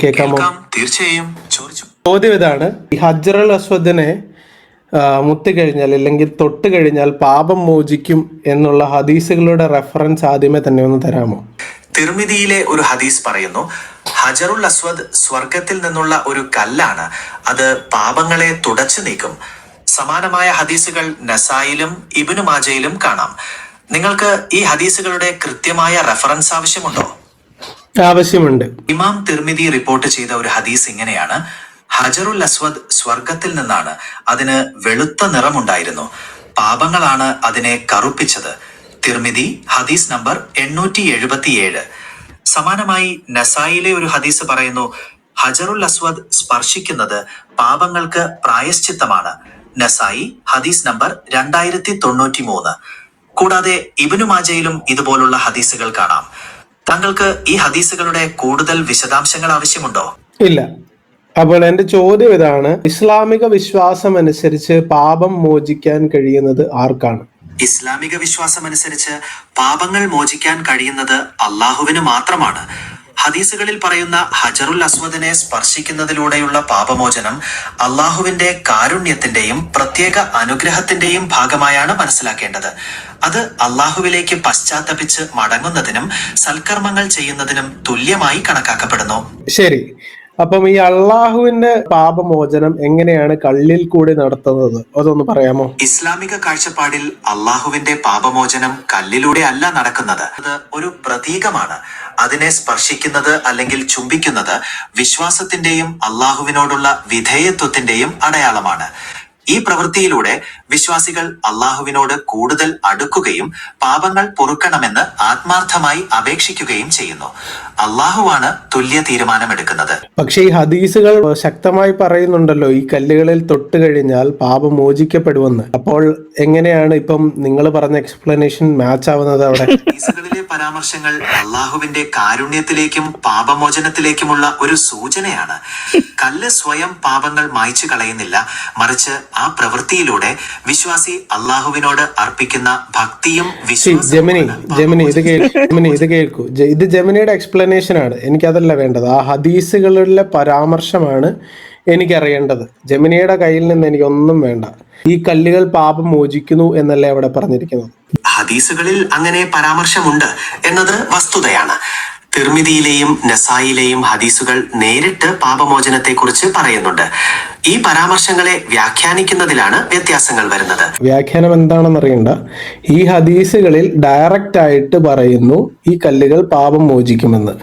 കേൾക്കാമോ? തീർച്ചയായും. ചോദിച്ചു. ചോദ്യം ഇതാണ്, ഈ ഹജ്റൽ അസ്വദിനെ മുത്തിക്കഴിഞ്ഞാൽ അല്ലെങ്കിൽ തൊട്ട് കഴിഞ്ഞാൽ പാപം മോചിക്കും എന്നുള്ള ഹദീസുകളുടെ റെഫറൻസ് ആദ്യമേ തന്നെ ഒന്ന് തരാമോ? തിർമിദിയിലെ ഒരു ഹദീസ് പറയുന്നു, ഹജറുൽ അസ്വദ് സ്വർഗത്തിൽ നിന്നുള്ള ഒരു കല്ലാണ്, അത് പാപങ്ങളെ തുടച്ചു നീക്കും. സമാനമായ ഹദീസുകൾ നസായിലും ഇബ്നു മാജയിലും കാണാം. നിങ്ങൾക്ക് ഈ ഹദീസുകളുടെ കൃത്യമായ റെഫറൻസ് ആവശ്യമുണ്ടോ? ആവശ്യമുണ്ട്. ഇമാം തിർമിദി റിപ്പോർട്ട് ചെയ്ത ഒരു ഹദീസ് ഇങ്ങനെയാണ്: ഹജറുൽ അസ്വദ് സ്വർഗത്തിൽ നിന്നാണ്, അതിന് വെളുത്ത നിറമുണ്ടായിരുന്നു, പാപങ്ങളാണ് അതിനെ കറുപ്പിച്ചത്. തിർമിദി ഹദീസ് നമ്പർ 877. സമാനമായി നസായിലെ ഒരു ഹദീസ് പറയുന്നു, ഹജറുൽ അസ്വദ് സ്പർശിക്കുന്നത് പാപങ്ങൾക്ക് പ്രായശ്ചിത്തമാണ്. നസായി ഹദീസ് നമ്പർ 2093. കൂടാതെ ഇബ്നു മാജയിലും ഇതുപോലുള്ള ഹദീസുകൾ കാണാം. താങ്കൾക്ക് ഈ ഹദീസുകളുടെ കൂടുതൽ വിശദാംശങ്ങൾ ആവശ്യമുണ്ടോ? ഇല്ല. അപ്പോൾ എന്റെ ചോദ്യം ഇതാണ്, ഇസ്ലാമിക വിശ്വാസം അനുസരിച്ച് പാപം മോചിക്കാൻ കഴിയുന്നത് ആർക്കാണ്? ഇസ്ലാമിക വിശ്വാസം അനുസരിച്ച് പാപങ്ങൾ മോചിക്കാൻ കഴിയുന്നത് അള്ളാഹുവിന് മാത്രമാണ്. ഹദീസുകളിൽ പറയുന്ന ഹജറുൽ അസ്വദിനെ സ്പർശിക്കുന്നതിലൂടെയുള്ള പാപമോചനം അള്ളാഹുവിന്റെ കാരുണ്യത്തിന്റെയും പ്രത്യേക അനുഗ്രഹത്തിന്റെയും ഭാഗമായാണ് മനസ്സിലാക്കേണ്ടത്. അത് അള്ളാഹുവിലേക്ക് പശ്ചാത്തപിച്ച് മടങ്ങുന്നതിനും സൽക്കർമ്മങ്ങൾ ചെയ്യുന്നതിനും തുല്യമായി കണക്കാക്കപ്പെടുന്നു. ശരി. അപ്പം ഈ അള്ളാഹുവിന്റെ പാപമോചനം എങ്ങനെയാണ് കല്ലിൽ കൂടി നടത്തുന്നത്, അതൊന്ന് പറയാമോ? ഇസ്ലാമിക കാഴ്ചപ്പാടിൽ അള്ളാഹുവിന്റെ പാപമോചനം കല്ലിലൂടെ അല്ല നടക്കുന്നത്. അത് ഒരു പ്രതീകമാണ്. അതിനെ സ്പർശിക്കുന്നത് അല്ലെങ്കിൽ ചുംബിക്കുന്നത് വിശ്വാസത്തിന്റെയും അള്ളാഹുവിനോടുള്ള വിധേയത്വത്തിന്റെയും അടയാളമാണ്. ഈ പ്രവൃത്തിയിലൂടെ വിശ്വാസികൾ അള്ളാഹുവിനോട് കൂടുതൽ അടുക്കുകയും പാപങ്ങൾ പൊറുക്കണമെന്ന് ആത്മാർത്ഥമായി അപേക്ഷിക്കുകയും ചെയ്യുന്നു. അള്ളാഹുവാണ് തുല്യ തീരുമാനമെടുക്കുന്നത്. പക്ഷേ ഈ ഹദീസുകൾ ശക്തമായി പറയുന്നുണ്ടല്ലോ, ഈ കല്ലുകളിൽ തൊട്ട് കഴിഞ്ഞാൽ പാപം മോചിക്കപ്പെടുമെന്ന്. അപ്പോൾ എങ്ങനെയാണ് ഇപ്പം നിങ്ങൾ പറഞ്ഞ എക്സ്പ്ലനേഷൻ മാച്ച് ആവുന്നത്? അവിടെ ഹദീസുകളിലെ പരാമർശങ്ങൾ അള്ളാഹുവിന്റെ കാരുണ്യത്തിലേക്കും പാപമോചനത്തിലേക്കുമുള്ള ഒരു സൂചനയാണ്. കല്ല് സ്വയം പാപങ്ങൾ മായ്ച്ചു കളയുന്നില്ല, മറിച്ച് ആ പ്രവൃത്തിയിലൂടെ വിശ്വാസി അള്ളാഹുവിനോട് അർപ്പിക്കുന്ന ഭക്തിയും ജെമിനി ഇത് കേൾക്കൂ. ഇത് ജെമിനിയുടെ എക്സ്പ്ലനേഷൻ ആണ്, എനിക്കതല്ല വേണ്ടത്. ആ ഹദീസുകളിലെ പരാമർശമാണ് എനിക്കറിയേണ്ടത്. ജെമിനിയുടെ കയ്യിൽ നിന്ന് എനിക്കൊന്നും വേണ്ട. ഈ കല്ലുകൾ പാപം മോചിക്കുന്നു എന്നല്ലേ അവിടെ പറഞ്ഞിരിക്കുന്നത്? ഹദീസുകളിൽ അങ്ങനെ പരാമർശമുണ്ട് എന്നത് വസ്തുതയാണ്. തിർമിദിയിലെയും നസായിലെയും ഹദീസുകൾ നേരിട്ട് പാപമോചനത്തെക്കുറിച്ച് പറയുന്നുണ്ട്. ഈ പരാമർശങ്ങളെ വ്യാഖ്യാനിക്കുന്നതിലാണ് വ്യത്യാസങ്ങൾ വരുന്നത്. വ്യാഖ്യാനം എന്താണെന്ന് അറിയണ്ട. ഈ ഹദീസുകളിൽ ഡയറക്റ്റ് ആയിട്ട് പറയുന്നു ഈ കല്ലുകൾ പാപം മോചിക്കുമെന്ന്.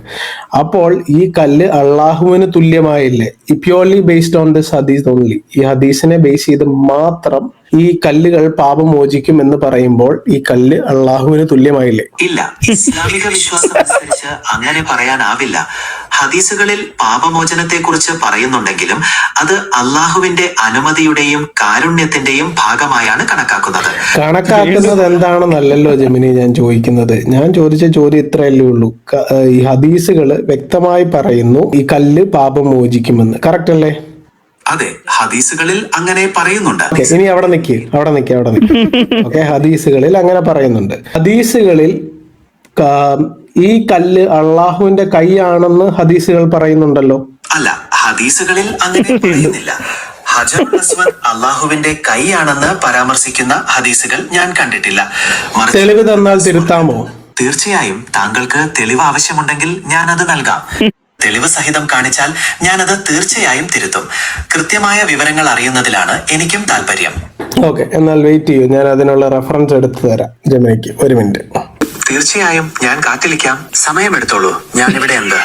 അപ്പോൾ ഈ കല്ല് അള്ളാഹുവിന് തുല്യമായില്ലേ? പ്യൂർലി ബേസ്ഡ് ഓൺ ദിസ് ഹദീസ് ഓൺലി. ഈ ഹദീസിനെ ബേസ് ചെയ്ത് മാത്രം ഈ കല്ലുകൾ പാപം മോചിക്കും എന്ന് പറയുമ്പോൾ ഈ കല്ല് അള്ളാഹുവിന് തുല്യമായില്ലേ? ഇല്ല, ഇസ്ലാമിക വിശ്വാസം അനുസരിച്ച് അങ്ങനെ പറയാനാവില്ല. ഹദീസുകളിൽ പാപമോചനത്തെ കുറിച്ച് പറയുന്നുണ്ടെങ്കിലും അത് അള്ളാഹുവിന്റെ അനുമതിയുടെയും കാരുണ്യത്തിന്റെയും ഭാഗമായാണ് കണക്കാക്കുന്നത് എന്താണെന്നല്ലല്ലോ ജെമിനി ഞാൻ ചോദിക്കുന്നത്. ഞാൻ ചോദിച്ച ചോദ്യം ഇത്രയല്ലേ ഉള്ളൂ. ഈ ഹദീസുകൾ വ്യക്തമായി പറയുന്നു ഈ കല്ല് പാപം മോചിക്കുമെന്ന്. കറക്റ്റ് അല്ലേ? അതെ, ഹദീസുകളിൽ അങ്ങനെ പറയുന്നുണ്ട്. ഇനി അവിടെ നിൽക്ക്. ഓക്കെ, ഹദീസുകളിൽ അങ്ങനെ പറയുന്നുണ്ട്. ഹദീസുകളിൽ ഈ കല്ല് അള്ളാഹുവിന്റെ കൈയാണെന്ന് ഹദീസുകൾ പറയുന്നുണ്ടല്ലോ. അല്ല, ഹദീസുകളിൽ അങ്ങനെ പറയുന്നില്ല. ഹജറുൽ അസ്വദ് അള്ളാഹുവിന്റെ കൈയാണെന്ന് പരാമർശിക്കുന്ന ഹദീസുകൾ ഞാൻ കണ്ടിട്ടില്ല. തെളിവ് തന്നാൽ തിരുത്താമോ? തീർച്ചയായും. താങ്കൾക്ക് തെളിവ് ആവശ്യമുണ്ടെങ്കിൽ ഞാൻ അത് നൽകാം. തെളിവ് സഹിതം കാണിച്ചാൽ ഞാനത് തീർച്ചയായും തിരുത്തും. കൃത്യമായ വിവരങ്ങൾ അറിയുന്നതിലാണ് എനിക്കും താല്പര്യം. ഓക്കെ, എന്നാൽ വെയിറ്റ് ചെയ്യൂ. ഞാൻ അതിനുള്ള റെഫറൻസ് എടുത്തു തരാം ജെമിനിക്ക്. 1 മിനിറ്റ്. തീർച്ചയായും, ഞാൻ കാത്തിരിക്കാം. സമയമെടുത്തോളൂ, ഞാൻ ഇവിടെ ഉണ്ട്.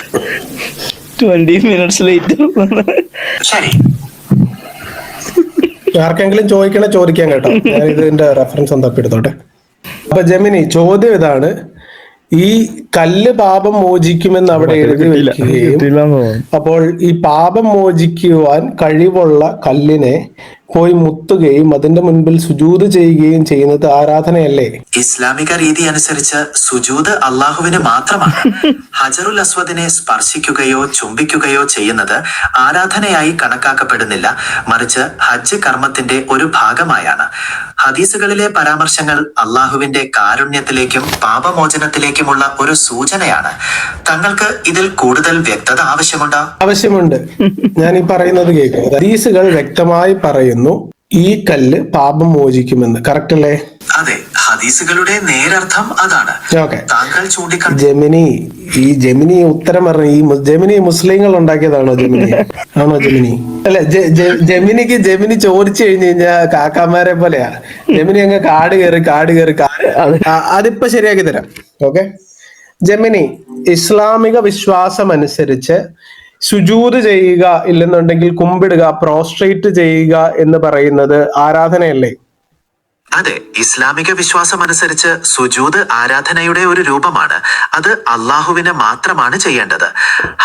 20 minutes later. ശരി. ആർക്കെങ്കിലും ചോദിക്കാൻ കേട്ടോ. ഞാൻ ഇതിന്റെ റെഫറൻസ് ഒന്ന് തപ്പിയെടുത്തോട്ടെ. അപ്പൊ ജെമിനി, ചോദ്യം ഇതാണ്, ഈ കല്ല് പാപം മോചിക്കുമെന്ന് അവിടെ എഴുതി വെക്കുകയും അപ്പോൾ ഈ പാപം മോചിക്കുവാൻ കഴിവുള്ള കല്ലിനെ പോയി മുത്തുകയും അതിന്റെ മുൻപിൽ സുജൂദ് ചെയ്യുകയും ചെയ്യുന്നത് ആരാധനയല്ലേ? ഇസ്ലാമിക രീതി അനുസരിച്ച് സുജൂദ് അള്ളാഹുവിന് മാത്രമാണ്. ഹജറുൽ അസ്വദിനെ സ്പർശിക്കുകയോ ചുംബിക്കുകയോ ചെയ്യുന്നത് ആരാധനയായി കണക്കാക്കപ്പെടുന്നില്ല, മറിച്ച് ഹജ്ജ് കർമ്മത്തിന്റെ ഒരു ഭാഗമായാണ്. ഹദീസുകളിലെ പരാമർശങ്ങൾ അള്ളാഹുവിന്റെ കാരുണ്യത്തിലേക്കും പാപമോചനത്തിലേക്കുമുള്ള ഒരു സൂചനയാണ്. താങ്കൾക്ക് ഇതിൽ കൂടുതൽ വ്യക്തത ആവശ്യമുണ്ട്. ഞാൻ ഈ പറയുന്നത് കേൾക്കുക. ഹദീസുകൾ വ്യക്തമായി പറയുന്നു ഈ കല്ല് പാപം മോചിക്കുമെന്ന്. കറക്റ്റ് അല്ലേ? അതെ, ഹദീസുകളുടെ നേരർത്ഥം അതാണ്. താങ്കൾ ജെമിനി ഉത്തരം പറഞ്ഞു. ഈ ജെമിനി മുസ്ലിങ്ങൾ ഉണ്ടാക്കിയതാണോ? ആണോ ജെമിനി? അല്ല, ജെമിനി ചോദിച്ചു കഴിഞ്ഞു കഴിഞ്ഞാൽ കാക്കാമാരെ പോലെയാ. ജെമിനി അങ്ങ് കാട് കയറി അതിപ്പോ ശരിയാക്കി തരാം. ഓക്കെ, ജെമിനി, ഇസ്ലാമിക വിശ്വാസം അനുസരിച്ച് സുജൂദ് ചെയ്യുക, ഇല്ലെന്നുണ്ടെങ്കിൽ കുമ്പിടുക, പ്രോസ്ട്രേറ്റ് ചെയ്യുക എന്ന് പറയുന്നത് ആരാധനയല്ലേ? അതെ, ഇസ്ലാമിക വിശ്വാസം അനുസരിച്ച് സുജൂദ് ആരാധനയുടെ ഒരു രൂപമാണ്. അത് അള്ളാഹുവിന് മാത്രമാണ് ചെയ്യേണ്ടത്.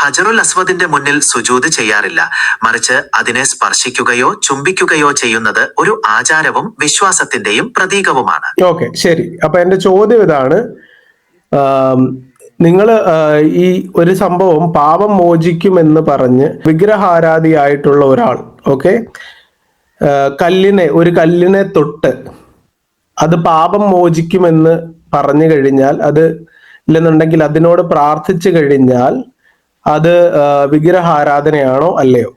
ഹജറുൽ അസ്വദിന്റെ മുന്നിൽ സുജൂദ് ചെയ്യാറില്ല. മറിച്ച് അതിനെ സ്പർശിക്കുകയോ ചുംബിക്കുകയോ ചെയ്യുന്നത് ഒരു ആചാരവും വിശ്വാസത്തിന്റെയും പ്രതീകവുമാണ്. ഓക്കെ, ശരി. അപ്പൊ എന്റെ ചോദ്യം ഇതാണ്, നിങ്ങൾ ഈ ഒരു സംഭവം പാപം മോചിക്കുമെന്ന് പറഞ്ഞ് വിഗ്രഹാരാധിയായിട്ടുള്ള ഒരാൾ, ഓക്കെ, ഒരു കല്ലിനെ തൊട്ട് അത് പാപം മോചിക്കുമെന്ന് പറഞ്ഞു കഴിഞ്ഞാൽ, അത് ഇല്ലെന്നുണ്ടെങ്കിൽ അതിനോട് പ്രാർത്ഥിച്ചു കഴിഞ്ഞാൽ അത് വിഗ്രഹാരാധനയാണോ അല്ലയോ?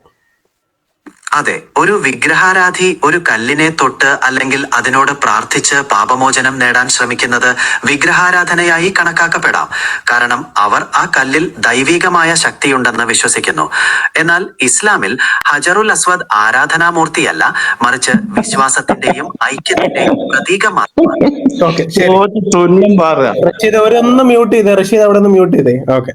അതെ, ഒരു വിഗ്രഹാരാധി ഒരു കല്ലിനെ തൊട്ട് അല്ലെങ്കിൽ അതിനോട് പ്രാർത്ഥിച്ച് പാപമോചനം നേടാൻ ശ്രമിക്കുന്നത് വിഗ്രഹാരാധനയായി കണക്കാക്കപ്പെടാം. കാരണം അവർ ആ കല്ലിൽ ദൈവികമായ ശക്തിയുണ്ടെന്ന് വിശ്വസിക്കുന്നു. എന്നാൽ ഇസ്ലാമിൽ ഹജറുൽ അസ്വദ് ആരാധനാമൂർത്തിയല്ല, മറിച്ച് വിശ്വാസത്തിന്റെയും ഐക്യത്തിന്റെയും പ്രതീകം മാത്രമാണ്. റഷീദ് അവിടെ ഒന്ന് മ്യൂട്ട് ചെയ്തേ. ഓക്കെ.